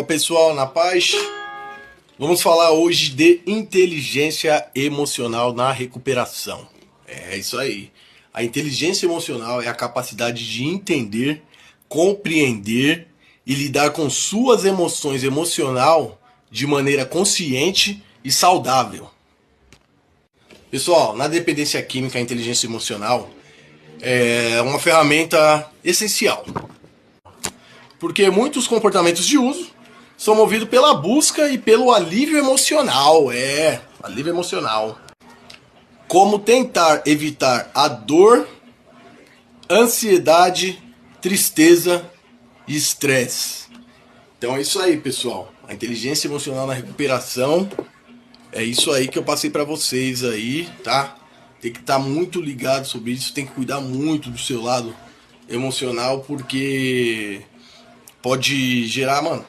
Boa pessoal, na paz? Vamos falar hoje de inteligência emocional na recuperação. É isso aí. A inteligência emocional é a capacidade de entender, compreender e lidar com suas emoções emocional de maneira consciente e saudável. Pessoal, na dependência química, a inteligência emocional é uma ferramenta essencial. Porque muitos comportamentos de uso são movidos pela busca e pelo alívio emocional. Alívio emocional. Como tentar evitar a dor, ansiedade, tristeza e estresse. Então é isso aí, pessoal. A inteligência emocional na recuperação é isso aí que eu passei pra vocês aí, tá? Tem que estar muito ligado sobre isso, tem que cuidar muito do seu lado emocional, porque pode gerar, mano,